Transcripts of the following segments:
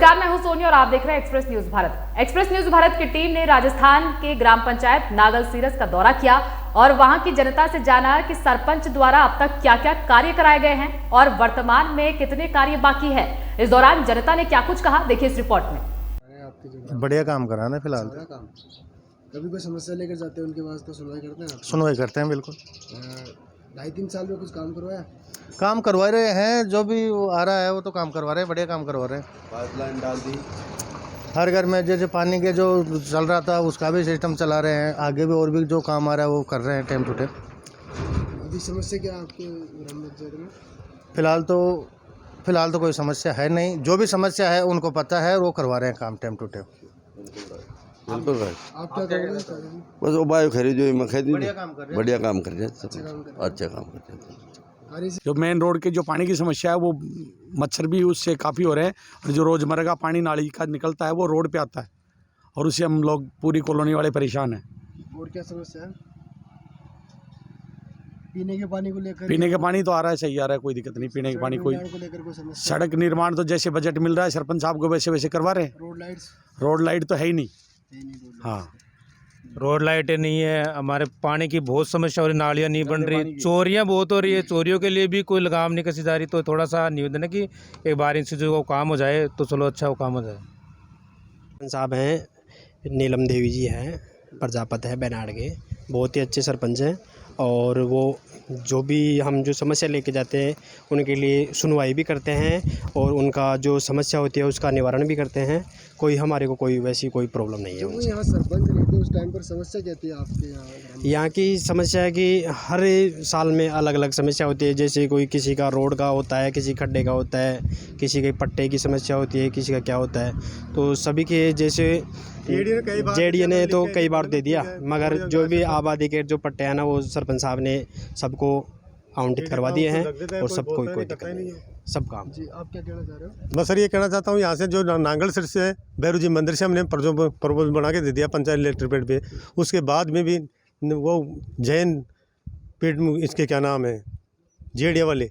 नमस्कार, मैं हूं सोनी और आप देख रहे हैं express news Bharat. Express news Bharat की टीम ने राजस्थान के ग्राम पंचायत नागल सीरस का दौरा किया और वहां की जनता से जाना कि सरपंच द्वारा अब तक क्या क्या कार्य कराए गए हैं और वर्तमान में कितने कार्य बाकी है। इस दौरान जनता ने क्या कुछ कहा, देखिए इस रिपोर्ट में। बढ़िया काम करा ना फिलहाल। कभी कोई समस्या लेकर जाते हैं उनके पास तो सुनवाई करते हैं? सुनवाई करते हैं बिल्कुल। 2.5-3 साल में कुछ काम करवाया? काम करवा रहे हैं, जो भी वो आ रहा है वो तो काम करवा रहे हैं, बढ़िया काम करवा रहे हैं। पाइपलाइन डाल दी हर घर में जैसे पानी के जो चल रहा था उसका भी सिस्टम चला रहे हैं। आगे भी और भी जो काम आ रहा है वो कर रहे हैं टाइम टू टाइम। अभी समस्या क्या है आपके ग्राम पंचायत में? फिलहाल तो कोई समस्या है नहीं। जो भी समस्या है उनको पता है और वो करवा रहे हैं काम टाइम टू टाइम। बिल्कुल राइट। आप क्या करेंगे? बस वो बायो खरीदो बढ़िया काम कर रहे हैं। बढ़िया काम कर रहे हैं, अच्छा काम कर अच्छा काम कर रहे हैं। जो मेन रोड के जो पानी की समस्या है वो मच्छर भी उससे काफ़ी हो रहे हैं और जो रोज़मर्रा का पानी नाली का निकलता है वो रोड पे आता है और उससे हम लोग पूरी कॉलोनी वाले परेशान हैं। और क्या समस्या है? पीने के पानी को लेकर? पीने का पानी तो आ रहा है, सही आ रहा है, कोई दिक्कत नहीं। पीने के पानी कोई को लेकर कोई समस्या? सड़क निर्माण तो जैसे बजट मिल रहा है सरपंच साहब को वैसे वैसे करवा रहे हैं। रोड लाइट तो है ही नहीं। हाँ, रोड लाइटें नहीं है, हमारे पानी की बहुत समस्या हो रही, नालियाँ नहीं बन रही, चोरियाँ बहुत हो रही है। चोरियों के लिए भी कोई लगाम नहीं कसी जा रही। तो थोड़ा सा निवेदन है कि एक बार इनसे जो काम हो जाए तो चलो अच्छा वो काम हो जाए। साहब हैं, नीलम देवी जी हैं, प्रजापत है बेनाड के, बहुत ही अच्छे सरपंच हैं और वो जो भी हम जो समस्या लेके जाते हैं उनके लिए सुनवाई भी करते हैं और उनका जो समस्या होती है उसका निवारण भी करते हैं। कोई हमारे को कोई वैसी कोई प्रॉब्लम नहीं है जब वो उनसे। यहाँ सरपंच रहते उस टाइम पर समस्या क्या थी आपके यहाँ? यहाँ की समस्या है कि हर साल में अलग अलग समस्या होती है। जैसे कोई किसी का रोड का होता है, किसी खड्डे का होता है, किसी के पट्टे की समस्या होती है, किसी का क्या होता है। तो सभी के जैसे जेडीए ने तो कई बार दे दिया, मगर जो भी आबादी के जो पट्टे हैं ना वो सरपंच साहब ने सबको आवंटित करवा दिए हैं और सबको कोई दिक्कत नहीं है, सब काम। जी, आप क्या कहना चाह रहे हो? बस सर ये कहना चाहता हूँ, यहाँ से जो नांगल सिर से भैरू जी मंदिर से हमने प्रपोज बना के दे दिया पंचायत इलेक्ट्रिक पेड़ पे। उसके बाद में भी वो जैन पेड़ इसके क्या नाम है जेडिया वाले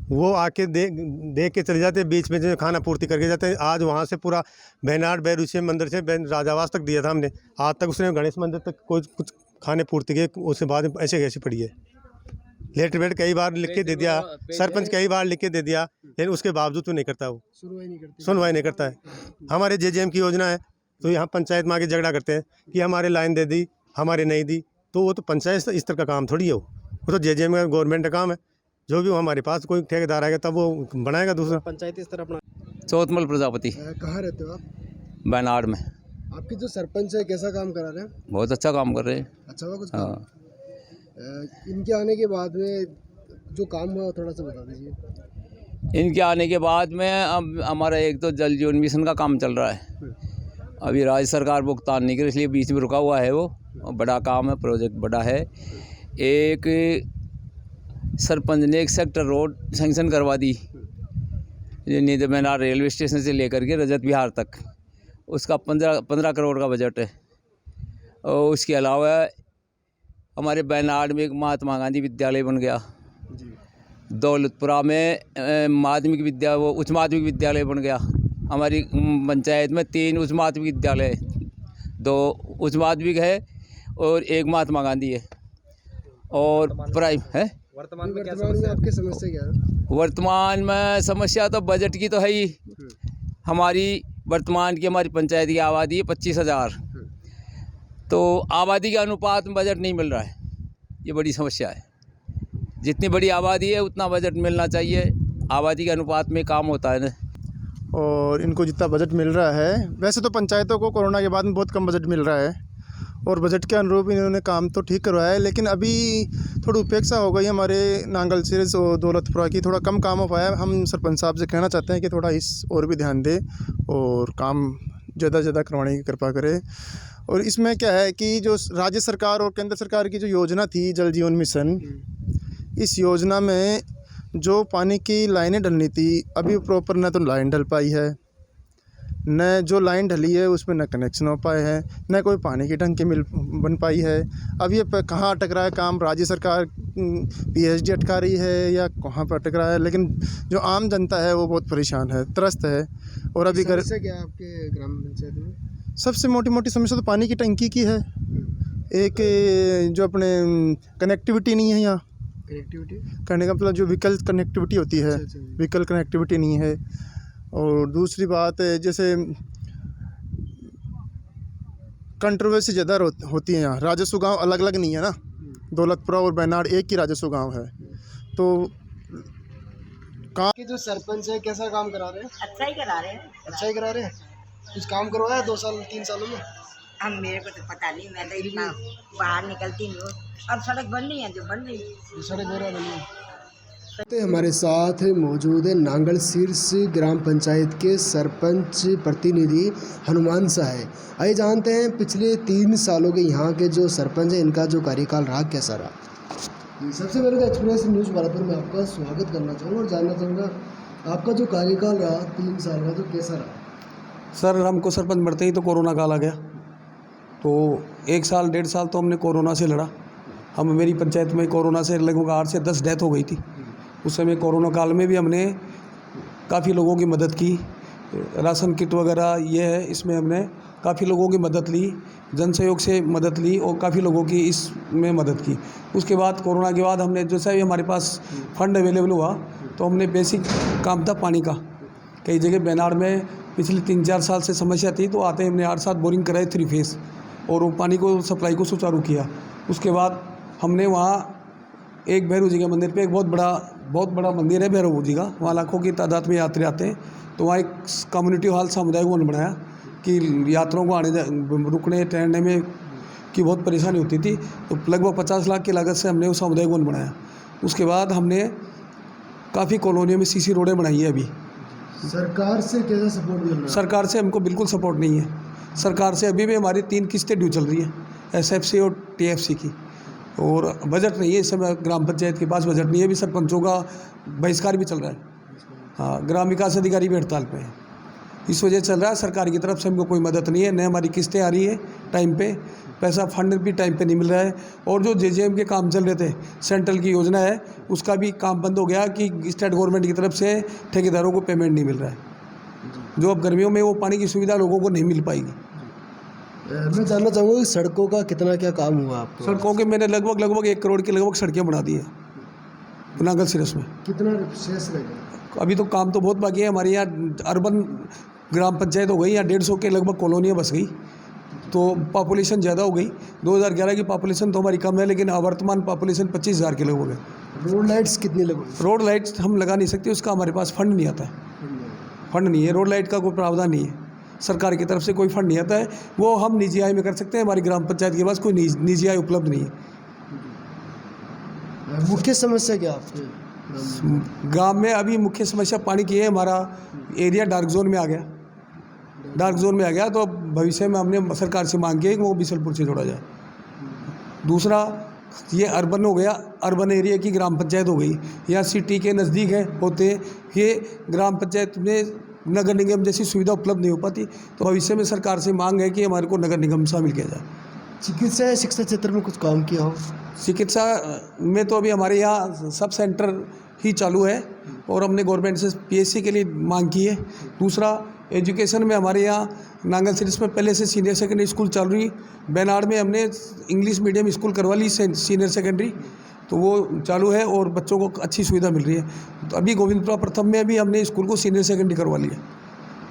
वो आके देख के चले जाते हैं, बीच में जो खाना पूर्ति करके जाते हैं। आज वहाँ से पूरा बेनाड भैरू से मंदिर से राजावास तक दिया था हमने, आज तक उसने गणेश मंदिर तक कोई कुछ खाने पूर्ति के। उसके बाद ऐसे कैसे पड़ी है। लेटर पेड कई बार लिख के दे दिया, सरपंच कई बार लिख के दे दिया, लेकिन उसके बावजूद तो नहीं करता, वो सुनवाई नहीं करता है। हमारे जेजेएम की योजना है तो यहाँ पंचायत में आके झगड़ा करते हैं कि हमारे लाइन दे दी, हमारे नहीं दी। तो वो तो पंचायत स्तर का काम थोड़ी है, वो तो जेजेएम का गवर्नमेंट का काम है। जो भी हमारे पास कोई ठेकेदार आएगा तब वो बनाएगा दूसरा। पंचायत इस तरह अपना। चौथमल प्रजापति, कहाँ रहते हो आप? बेनाड में। आपके जो सरपंच है कैसा काम करा रहे हैं? बहुत अच्छा काम कर रहे हैं। अच्छा हुआ कुछ हाँ। काम? इनके आने के बाद में जो काम हुआ थोड़ा सा बता दीजिए। इनके आने के बाद में अब हमारा एक तो जल जीवन मिशन का काम चल रहा है। अभी राज्य सरकार भुगतान नहीं कर, इसलिए बीच में रुका हुआ है वो। बड़ा काम है, प्रोजेक्ट बड़ा है। एक सरपंच ने एक सेक्टर रोड सेंक्शन करवा दी, नीचे बेनाड रेलवे स्टेशन से लेकर के रजत विहार तक। उसका 15 करोड़ का बजट है। और उसके अलावा हमारे बेनाड में एक महात्मा गांधी विद्यालय बन गया। दौलतपुरा में माध्यमिक विद्या वो उच्च माध्यमिक विद्यालय बन गया। हमारी पंचायत में 3 उच्च माध्यमिक विद्यालय है, 2 उच्च माध्यमिक है और एक महात्मा गांधी है। और प्राइम है। वर्तमान में आपकी समस्या क्या है? वर्तमान में समस्या तो बजट की तो है ही। हमारी वर्तमान की हमारी पंचायत की आबादी है 25,000, तो आबादी के अनुपात में बजट नहीं मिल रहा है, ये बड़ी समस्या है। जितनी बड़ी आबादी है उतना बजट मिलना चाहिए, आबादी के अनुपात में काम होता है ना। और इनको जितना बजट मिल रहा है, वैसे तो पंचायतों को कोरोना के बाद में बहुत कम बजट मिल रहा है और बजट के अनुरूप इन्होंने काम तो ठीक करवाया है, लेकिन अभी थोड़ी उपेक्षा हो गई हमारे नांगल सीरस और दौलतपुरा की, थोड़ा कम काम हो पाया। हम सरपंच साहब से कहना चाहते हैं कि थोड़ा इस और भी ध्यान दें और काम ज़्यादा से ज़्यादा करवाने की कृपा करें। और इसमें क्या है कि जो राज्य सरकार और केंद्र सरकार की जो योजना थी जल जीवन मिशन, इस योजना में जो पानी की लाइनें डलनी थी अभी प्रॉपर न तो लाइन डल पाई है, न जो लाइन ढली है उसमें न कनेक्शन हो पाए हैं, न कोई पानी की टंकी मिल बन पाई है। अब ये कहाँ अटक रहा है काम, राज्य सरकार PhD अटका रही है या कहाँ पर अटक रहा है, लेकिन जो आम जनता है वो बहुत परेशान है, त्रस्त है। और अभी समस्या क्या है आपके ग्राम पंचायत में? सबसे मोटी मोटी समस्या तो पानी की टंकी की है। एक जो अपने कनेक्टिविटी नहीं है यहाँ, कनेक्टिविटी कहने का मतलब जो व्हीकल कनेक्टिविटी होती है, अच्छा। व्हीकल कनेक्टिविटी नहीं है। और दूसरी बात है, जैसे कंट्रोवर्सी ज़्यादा होती है यहाँ। राजस्व गांव अलग अलग नहीं है ना, दौलतपुरा और बैनाड एक ही राजस्व गांव है। तो के जो सरपंच है कैसा काम करा रहे हैं? अच्छा ही करा रहे हैं। अच्छा ही करा रहे हैं। कुछ काम करवाया 2 साल 3 सालों में? हम मेरे को तो पता नहीं, मैं तो इतना बाहर निकलती नहीं हूँ। अब सड़क बन रही है जो बन रही है। सड़क वगैरह बनी है। हमारे साथ मौजूद है नांगल शीर्ष ग्राम पंचायत के सरपंच प्रतिनिधि हनुमान शाह है। आइए जानते हैं पिछले 3 सालों के यहाँ के जो सरपंच हैं इनका जो कार्यकाल रहा कैसा रहा। सबसे पहले तो एक्सप्रेस न्यूज़ भारत में आपका स्वागत करना चाहूँगा और जानना चाहूँगा आपका जो कार्यकाल रहा 3 साल का, तो कैसा रहा? सर हमको सरपंच बढ़ते ही तो कोरोना काल आ गया, तो 1 साल 1.5 साल तो हमने कोरोना से लड़ा। मेरी पंचायत में कोरोना से लगभग 8 से 10 डेथ हो गई थी। उस समय कोरोना काल में भी हमने काफ़ी लोगों की मदद की, राशन किट वगैरह ये है, इसमें हमने काफ़ी लोगों की मदद ली, जन सहयोग से मदद ली और काफ़ी लोगों की इसमें मदद की। उसके बाद कोरोना के बाद हमने जैसा भी हमारे पास फंड अवेलेबल हुआ तो हमने बेसिक काम था पानी का। कई जगह बैनाड में पिछले 3-4 साल से समस्या थी, तो आते हमने 8-7 बोरिंग कराए 3 फेस और वो पानी को सप्लाई को सुचारू किया। उसके बाद हमने वहाँ एक भैरव जी के मंदिर पे एक बहुत बड़ा मंदिर है भैरव जी का, वहाँ लाखों की तादाद में यात्री आते हैं। तो वहाँ एक कम्युनिटी हॉल सामुदायिक भवन बनाया कि यात्रियों को आने रुकने ठहरने में की बहुत परेशानी होती थी, तो लगभग 50 लाख की लागत से हमने वो सामुदायिक भवन बनाया। उसके बाद हमने काफ़ी कॉलोनियों में CC रोडें बनाई है। अभी सरकार से कैसा सपोर्ट मिल रहा है? सरकार से हमको बिल्कुल सपोर्ट नहीं है। सरकार से अभी भी हमारी 3 किस्तें ड्यू चल रही है, SFC और TFC की, और बजट नहीं है इस समय। ग्राम पंचायत के पास बजट नहीं है, अभी सरपंचों का बहिष्कार भी चल रहा है। हाँ, ग्राम विकास अधिकारी भी हड़ताल पे है, इस वजह चल रहा है। सरकार की तरफ से हमको कोई मदद नहीं है, न हमारी किस्तें आ रही है टाइम पे, पैसा फंड भी टाइम पे नहीं मिल रहा है। और जो JJM के काम चल रहे थे, सेंट्रल की योजना है, उसका भी काम बंद हो गया कि स्टेट गवर्नमेंट की तरफ से ठेकेदारों को पेमेंट नहीं मिल रहा है, जो अब गर्मियों में वो पानी की सुविधा लोगों को नहीं मिल पाएगी। मैं जानना चाहूँगा कि सड़कों का कितना क्या काम हुआ आपको? सड़कों के मैंने लगभग 1 करोड़ की लगभग सड़कें बना दी है नांगल शीर्ष में। कितना शेष रह गया? अभी तो काम तो बहुत बाकी है। हमारे यहाँ अर्बन ग्राम पंचायत हो गई, यहाँ 150 के लगभग कॉलोनियाँ बस गई, तो पॉपुलेशन ज़्यादा हो गई। 2011 की पॉपुलेशन तो हमारी कम है, लेकिन वर्तमान पॉपुलेशन 25,000 के लगभग है। रोड लाइट्स कितनी लगवाई? रोड लाइट्स हम लगा नहीं सकते, उसका हमारे पास फंड नहीं आता है। फंड नहीं है, रोड लाइट का कोई प्रावधान नहीं है, सरकार की तरफ से कोई फंड नहीं आता है। वो हम निजी आय में कर सकते हैं, हमारी ग्राम पंचायत के पास कोई निजी आय उपलब्ध नहीं है। मुख्य समस्या क्या आपके गांव में? अभी मुख्य समस्या पानी की है। हमारा एरिया डार्क जोन में आ गया, तो अब भविष्य में हमने सरकार से मांग की है कि वो बिसलपुर से जोड़ा जाए। दूसरा, ये अर्बन हो गया, अर्बन एरिया की ग्राम पंचायत हो गई, या सिटी के नज़दीक है होते, ये ग्राम पंचायत में नगर निगम जैसी सुविधा उपलब्ध नहीं हो पाती। तो भविष्य में सरकार से मांग है कि हमारे को नगर निगम शामिल किया जाए। चिकित्सा या शिक्षा क्षेत्र में कुछ काम किया हो? चिकित्सा में तो अभी हमारे यहाँ सब सेंटर ही चालू है, और हमने गवर्नमेंट से PSC के लिए मांग की है। दूसरा, एजुकेशन में हमारे यहाँ नांगल शीर्ष में पहले से सीनियर सेकेंडरी स्कूल चालू रही। बैनाड में हमने इंग्लिश मीडियम स्कूल करवा ली सीनियर सेकेंडरी, तो वो चालू है और बच्चों को अच्छी सुविधा मिल रही है। तो अभी गोविंदपुरा प्रथम में भी हमने स्कूल को सीनियर सेकेंडरी करवा लिया,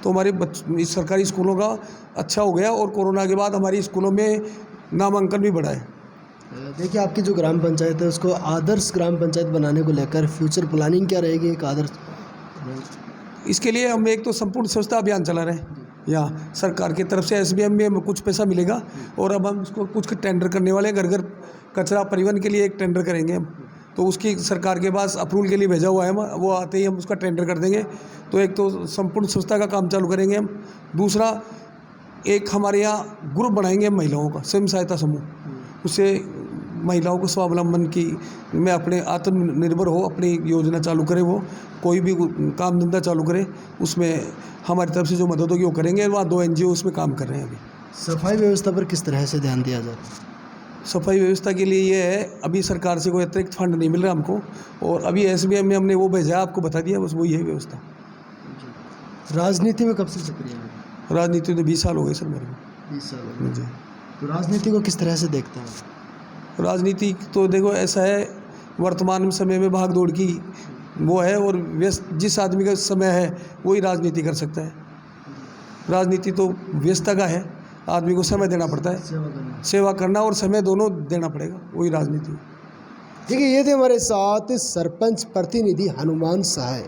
तो हमारे इस सरकारी स्कूलों का अच्छा हो गया। और कोरोना के बाद हमारी स्कूलों में नामांकन भी बढ़ा है। देखिए, आपकी जो ग्राम पंचायत है उसको आदर्श ग्राम पंचायत बनाने को लेकर फ्यूचर प्लानिंग क्या रहेगी? एक आदर्श, इसके लिए हम एक तो संपूर्ण स्वच्छता अभियान चला रहे हैं। यहाँ सरकार की तरफ से SBM में हमें कुछ पैसा मिलेगा, और अब हम उसको कुछ टेंडर करने वाले हैं। घर घर कचरा परिवहन के लिए एक टेंडर करेंगे हम, तो उसकी सरकार के पास अप्रूवल के लिए भेजा हुआ है, वो आते ही हम उसका टेंडर कर देंगे। तो एक तो संपूर्ण स्वच्छता का काम चालू करेंगे हम। दूसरा, एक हमारे यहाँ ग्रुप बनाएंगे महिलाओं का, स्वयं सहायता समूह, उससे महिलाओं को स्वावलंबन की में अपने आत्मनिर्भर हो, अपनी योजना चालू करे, वो कोई भी काम धंधा चालू करे, उसमें हमारी तरफ से जो मदद होगी वो करेंगे। वहाँ 2 NGO उसमें काम कर रहे हैं अभी। सफाई व्यवस्था पर किस तरह से ध्यान दिया जाए? सफाई व्यवस्था के लिए ये है, अभी सरकार से कोई अतिरिक्त फंड नहीं मिल रहा हमको, और अभी SBM में हमने वो भेजा, आपको बता दिया, बस वही है व्यवस्था। राजनीति में कब से सक्रिय हैं? राजनीति तो 20 साल हो गए सर मेरे को। 20 साल हो गए। जी। तो राजनीति को किस तरह से देखते हैं? राजनीति तो देखो ऐसा है, वर्तमान समय में भाग दौड़ की वो है, और व्यस्त जिस आदमी का समय है वही राजनीति कर सकता है। राजनीति तो व्यस्तता का है, आदमी को समय देना पड़ता है, सेवा करना और समय दोनों देना पड़ेगा, वही राजनीति। देखिए, ये थे हमारे साथ सरपंच प्रतिनिधि हनुमान सहाय।